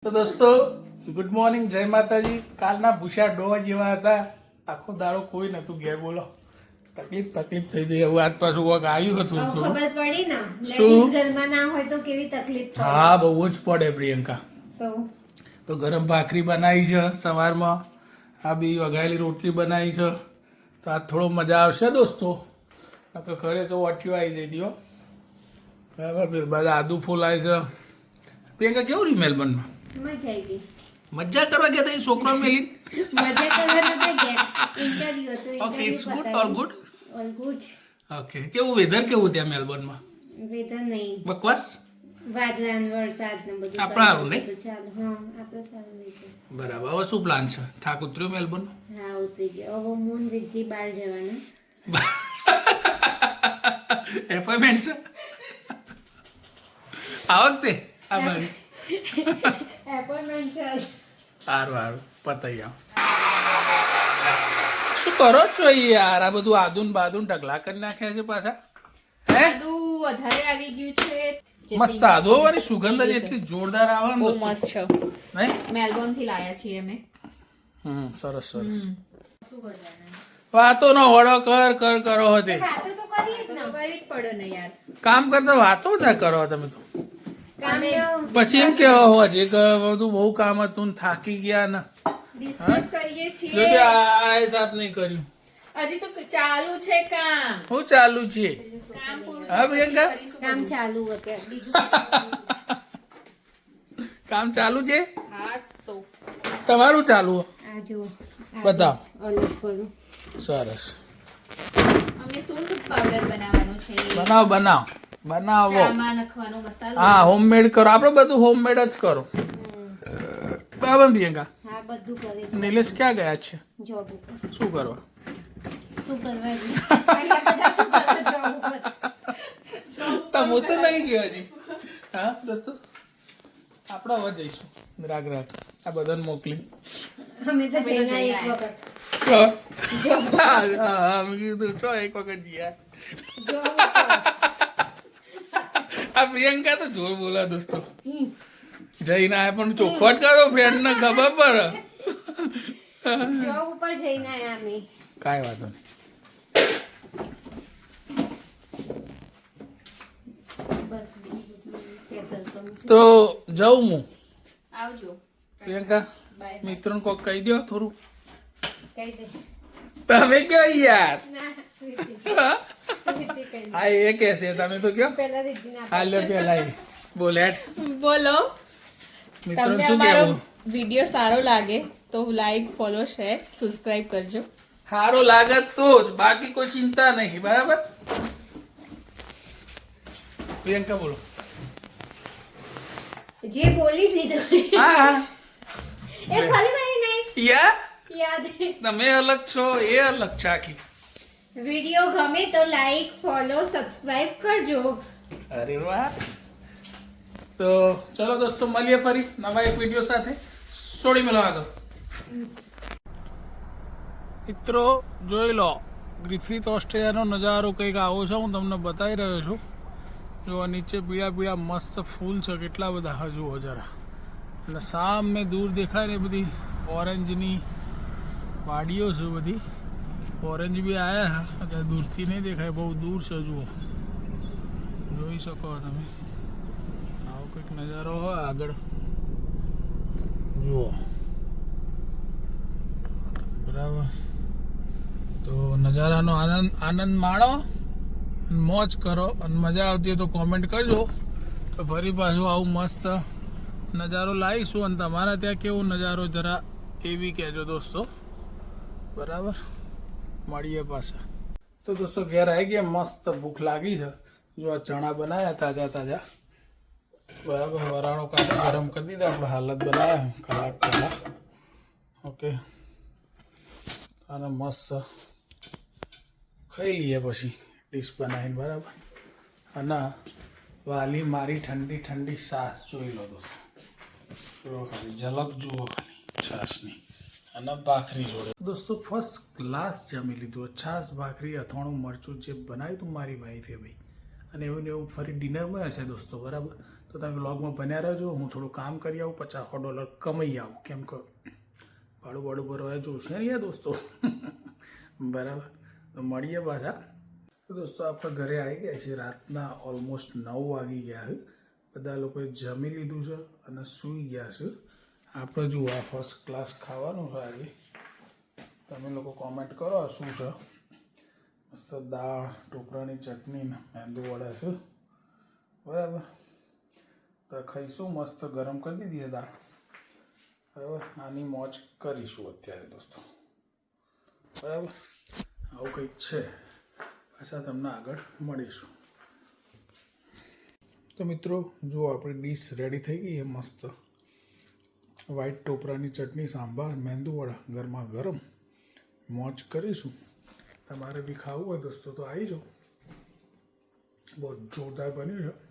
તો દોસ્તો good morning, જય માતાજી. કાલના ભૂસા ડોવા જેવા હતા, આખો દાડો કોઈ નતું ઘેર. બોલો, તકલીફ થઈ ગઈ. એવું આજ પાછું વગ આવ્યું હતું થોડું. ખબર પડી ને લેડીઝ ઘરમાં ના હોય તો કેવી તકલીફ પડે. હા, બહુ જ પડે પ્રિયંકા. તો ગરમ ભાખરી બનાવી છે સવારમાં, આ બી વઘાયેલી રોટલી બનાવી છે. તો આજ થોડો મજા આવશે દોસ્તો. તો ખરે તો વટીઓ આવી જઈ દો બરાબર. બધા આદુ ફૂલાય છે. પ્રિયંકા કેવું રહી મેલબર્નમાં? મજા આવી ગઈ. મજા કરવા ગયા હતા એ છોકરા મેલી? મજા કરવા નતા ગયા, ઇન્ટરવ્યુ હતો. Okay, it's good, all good. All good. Okay, કેવું વેધર કેવું ત્યાં મેલબર્નમાં? વેધર નહીં, બકવાસ. વાદળા ને વરસાદ ને બધું. આપણા આવું નહીં? તો ચાલો. હા, આપણે સારું વેધર. બરાબર. હવે શું પ્લાન છે? થાક ઉતર્યો મેલબર્ન? હા, ઉતરી ગયો. હવે મૂન રીતથી બહાર જવાનું. એપોઇન્ટમેન્ટ છે આ વખતે? આ બારી એપોઇન્ટમેન્ટ છે. સારું પતાઈ આવ. શું કરો છો યાર? આ બધું આદુન બાદુન ઢગલા કરી નાખ્યા છે પાછા. હે, બધું વધારે આવી ગયું છે. મસ્ત આદુ વાળી સુગંધ જ એટલી જોરદાર આવે ને બહુ દોસ્તો. મસ્ત છે. નહીં? મેલબોર્ન થી લાયા છીએ અમે. સરસ. શું કરવાના? વાતો નો વડો કર કરો હતી. વાતો તો કરીએ જ ને. કરવી જ પડે ને યાર. કામ કરતા વાતો બધા કરો તમે તો. કામ પછી એમ કેવો હજી કે બધું બહુ કામ હતું ને થાકી ગયા ને. ડિસ્કસ કરીએ જો છીએ. તે આ હિસાબ નહીં કર્યું. હજી તો ચાલુ છે કામ. શું ચાલુ છે? કામ પૂરું હા પ્રિયંકા, કામ ચાલુ હતું. બીજું કામ ચાલુ છે? હા જ તો. તમારું ચાલુ? આ જો બતાવ. અલગ કરું. સરસ. અમે સૂંઠ પાવડર બનાવવાનો છે. બનાવો. ચામાં નાખવાનો મસાલો. હા, હોમમેડ કરો. આપણે બધું હોમમેડ જ કરો. બરાબર પ્રિયંકા? હા, બધું કરે છે. નિલેશ ક્યાં ગયા છે? જોબ ઉપર. શું કરવા? શું કરવા અહીંયા બધા શું કરે જોબ ઉપર? હું તો નહીં ગયો હજી. હા દોસ્તો, આપણે હવે જઈશું રાગ આ બધાને મોકલી. અમે તો જઈને આયા એક વખત. મેં કીધું ચો એક વખત જીયા. જોબ ઉપર. આ પ્રિયંકા તો જોર બોલા દોસ્તો. જઈને આયા પણ ચોખવટ કરો, ફ્રેન્ડ ને ખબર પડે. જોબ ઉપર જઈને આયા અમે. કાંઈ વાંધો નહીં. બસ બીજું પેદલ કરું. તો જાઉં હું. આવજો. પ્રિયંકા, બાય. મિત્રોને કોક કહી દો થોડું. કહી દે. તમે કયો યાર? ના, રીતિ. રીતિ કહી દે. હા, એ કહેશે, તમે તો કયો. પહેલા રીતિ ના હાલ્યો પેલા એ બોલે. બોલો. મિત્રોને તમને શું અમારો કહેવું? વિડીયો સારો લાગે તો લાઈક, ફોલો, શેર, સબસ્ક્રાઇબ કરજો. સારું લાગે તો જ, બાકી કોઈ ચિંતા નહીં. બરાબર પ્રિયંકા બોલો. જે બોલી દીધું હા એ ફરી મારી નહીં યાર, યાદ. તમે અલગ છો, એ અલગ છે આખી. વિડીયો ગમે તો લાઈક, ફોલો, સબસ્ક્રાઇબ કરજો. અરે વાહ. તો ચલો દોસ્તો, મળીએ ફરી નવા એક વિડીયો સાથે. છોડી મેલો આગળ. મિત્રો જોઈ લો, ગ્રિફિથ ઓસ્ટ્રેલિયાનો નજારો કંઈક આવો છે. હું તમને બતાવી રહ્યો છું. જો નીચે પીળા મસ્ત ફૂલ છે, કેટલા બધા હજુ જરા. અને સામે દૂર દેખાય ને બધી ઓરેન્જની વાડીઓ છે બધી. ઓરેન્જ બી આવ્યા છે, દૂરથી નહીં દેખાય, બહુ દૂર છે. જુઓ, જોઈ શકો તમે. આવો કંઈક નજારો હોય આગળ. જુઓ બરાબર. તો નજારાનો આનંદ માણો, મોજ કરો. અને મજા આવતી હોય તો કોમેન્ટ કરજો. તો ફરી પાછું આવું મસ્ત નજારો લાવીશું. અને તમારા ત્યાં કેવો નજારો જરા એવી કહેજો દોસ્તો. બરાબર, મળીએ પાછા. તો દોસ્તો ઘેર આવી ગયા, મસ્ત ભૂખ લાગી છે. જો આ ચણા બનાવ્યા તાજા. બરાબર, વરાળો કાઢે ગરમ કરી દીધા. આપણે હાલત બનાવ્યા કલાક પહેલાં. ઓકે, અને મસ્ત ખાઈ લઈએ પછી ડીશ બનાવીને. બરાબર. અને વાલી મારી ઠંડી છાશ જોઈ લો દોસ્તો. જુઓ ખાલી, ઝલક જુઓ ખાલી છાશની. અને ભાખરી જોડે દોસ્તો ફર્સ્ટ ક્લાસ જમી લીધું. છાશ, ભાખરી, અથાણું, મરચું જે બનાવ્યું હતું મારી વાઈફે ભાઈ. અને એવું ને એવું ફરી ડિનરમાં હશે દોસ્તો. બરાબર. તો તમે વ્લોગમાં બન્યા રહેજો. હું થોડું કામ કરી આવું, $50 કમાઈ આવું. કેમ કે ભાડું ભાડું ભરવા જોશે ને યાર દોસ્તો. બરાબર, તો મળીએ પાછા. તો દોસ્તો આપણે ઘરે આવી ગયા છીએ. રાતના ઓલમોસ્ટ 9 વાગી ગયા છે. બધા લોકોએ જમી લીધું છે અને સૂઈ ગયા છે. આપણે જુઓ આ ફર્સ્ટ ક્લાસ ખાવાનું છે આજે. તમે લોકો કોમેન્ટ કરો શું છે. મસ્ત દાળ, ટોપરાની ચટણી ને મેંદુવડા છે. બરાબર, તો ખાઈશું. મસ્ત ગરમ કરી દીધી છે દાળ. બરાબર, આની મોજ કરીશું અત્યારે દોસ્તો. બરાબર, આવું કંઈક છે. પાછા તમને આગળ મળીશું. તો મિત્રો જુઓ આપણી ડીશ રેડી થઈ ગઈ છે. મસ્ત વ્હાઈટ ટોપરાની ચટણી, સાંભાર, મેંદુવડા ગરમા ગરમ. મોજ કરીશું. તમારે બી ખાવું હોય દોસ્તો તો આવી જાઓ. બહુ જોરદાર બન્યું છે.